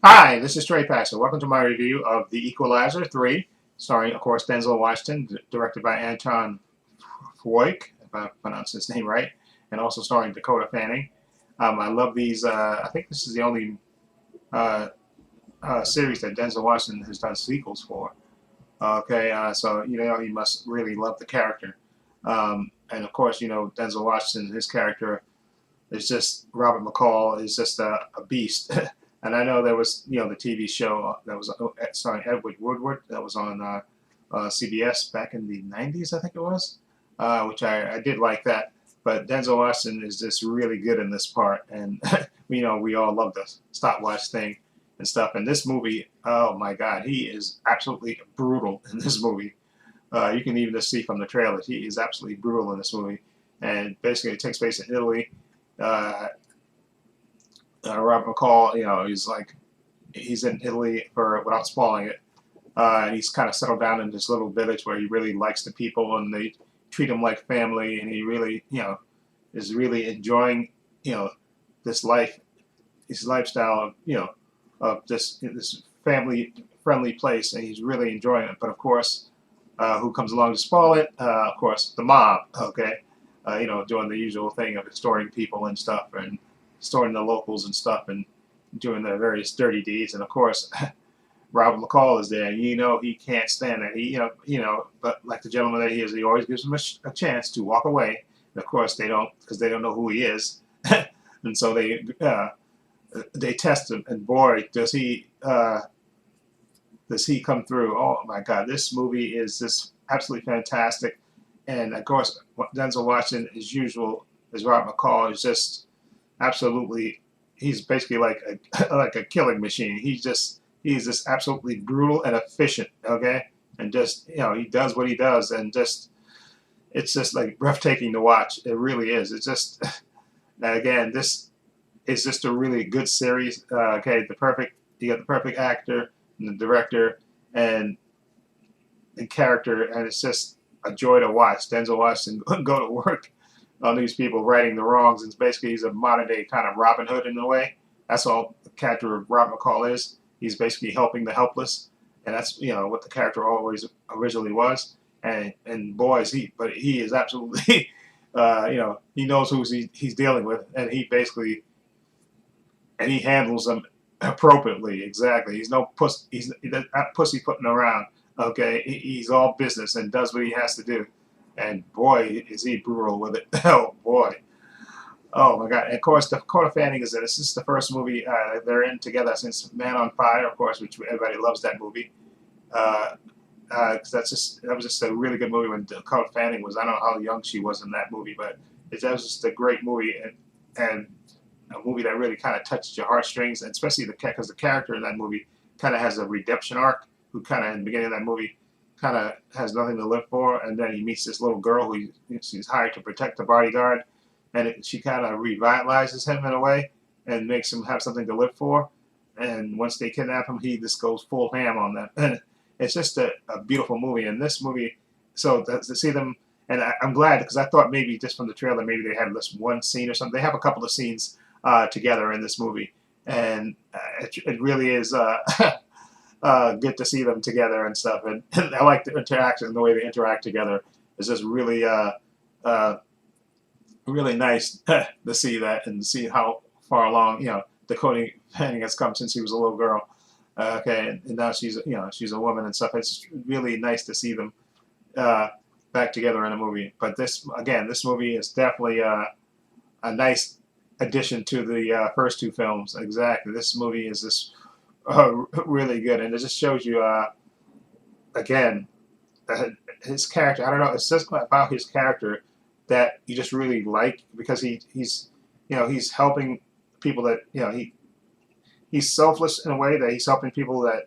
Hi, this is Trey Passer. Welcome to my review of The Equalizer 3, starring, of course, Denzel Washington, directed by Anton Fuqua, if I pronounced his name right, and also starring Dakota Fanning. I love these. I think this is the only uh, series that Denzel Washington has done sequels for. Okay, so he must really love the character. And of course, Denzel Washington, his character it's just Robert McCall is just a beast. And I know there was the TV show that was starring Edward Woodward that was on CBS back in the 90s, I think it was, which I did like that. But Denzel Washington is just really good in this part, and we all love the stopwatch thing and stuff. And this movie, oh my God, he is absolutely brutal in this movie. You can even just see from the trailers, he is absolutely brutal in this movie. And basically, it takes place in Italy. uh, Robert McCall, he's in Italy for without spoiling it. And he's kind of settled down in this little village where he really likes the people and they treat him like family, and he really, is really enjoying, you know, this life, his lifestyle of, of this family friendly place, and he's really enjoying it. But of course, who comes along to spoil it? Of course, the mob. Okay, doing the usual thing of extorting people and stuff, and extorting the locals and stuff, and doing their various dirty deeds. And of course, Robert McCall is there. He can't stand it. But like the gentleman that he is, he always gives him a chance to walk away. And of course, they don't, because they don't know who he is, and so they test him. And boy, does he come through? Oh my God, this movie is just absolutely fantastic. And of course, Denzel Washington, as usual, as Robert McCall, is just absolutely. He's basically like a like a killing machine. He's just absolutely brutal and efficient. Okay, and just he does what he does, and just it's just like breathtaking to watch. It really is. It's just again, this is just a really good series. Okay, you got the perfect actor and the director and the character, and it's just a joy to watch. Denzel Washington go to work on these people righting the wrongs. And basically, he's a modern day kind of Robin Hood in a way. That's all the character of Rob McCall is. He's basically helping the helpless, and that's what the character always originally was. And boys, he is absolutely, he knows who he's dealing with, and he handles them appropriately. Exactly. He's no puss. He's not pussyfooting around. Okay, he's all business and does what he has to do. And boy, is he brutal with it. Oh boy. Oh my God. And of course, Dakota Fanning is in. This is the first movie they're in together since Man on Fire, of course, which everybody loves that movie. Uh, 'Cause that was just a really good movie when Dakota Fanning was. I don't know how young she was in that movie, but that was just a great movie, and a movie that really kind of touched your heartstrings, and especially because the character in that movie kind of has a redemption arc. Who kind of in the beginning of that movie kind of has nothing to live for, and then he meets this little girl who she's hired to protect the bodyguard, and she kind of revitalizes him in a way and makes him have something to live for. And once they kidnap him, he just goes full ham on them. And it's just a beautiful movie. And this movie, so to see them, and I'm glad because I thought maybe just from the trailer, maybe they had this one scene or something. They have a couple of scenes together in this movie, and it really is good to see them together and stuff. And I like the interaction, the way they interact together is just really really nice to see that and see how far along Dakota Fanning has come since she was a little girl. Okay, and now she's a woman and stuff. It's really nice to see them uh, back together in a movie. But this movie is definitely a nice addition to the first two films. Exactly, this movie is just really good, and it just shows you again uh, his character. I don't know. It's just about his character that you just really like because he's helping people that he's selfless in a way that he's helping people that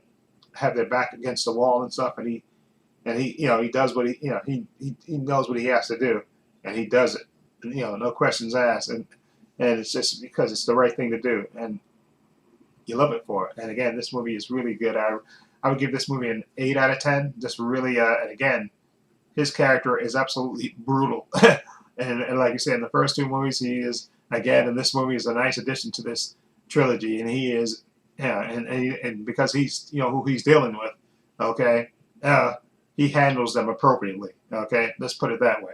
have their back against the wall and stuff, and he does what he knows what he has to do, and he does it, and, no questions asked, and it's just because it's the right thing to do, and you love it for it. And again, this movie is really good. I would give this movie an 8 out of 10. Just really, and again, his character is absolutely brutal. And like you said, in the first two movies, he is again, and this movie is a nice addition to this trilogy, and he is Yeah, and because he's, you know, who he's dealing with, okay, he handles them appropriately. Okay, let's put it that way.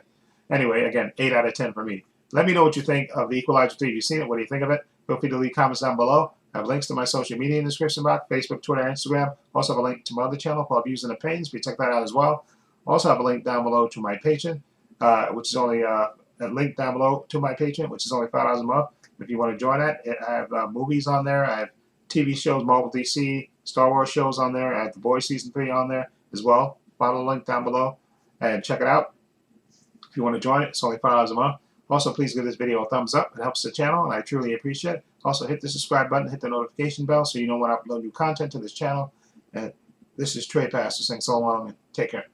Anyway, again, 8 out of 10 for me. Let me know what you think of the Equalizer 3. If you've seen it, what do you think of it? Feel free to leave comments down below. I have links to my social media in the description box: Facebook, Twitter, Instagram. Also have a link to my other channel called Views and Opinions. If you check that out as well. Also have a link down below to my Patreon, which is only a link down below to my Patreon, which is only $5 a month. If you want to join that, I have movies on there. I have TV shows, Marvel, DC, Star Wars shows on there. I have The Boys Season 3 on there as well. Follow the link down below and check it out. If you want to join it, it's only $5 a month. Also, please give this video a thumbs up. It helps the channel, and I truly appreciate it. Also, hit the subscribe button, hit the notification bell so you know when I upload new content to this channel. And this is Trey Pastor saying so long and take care.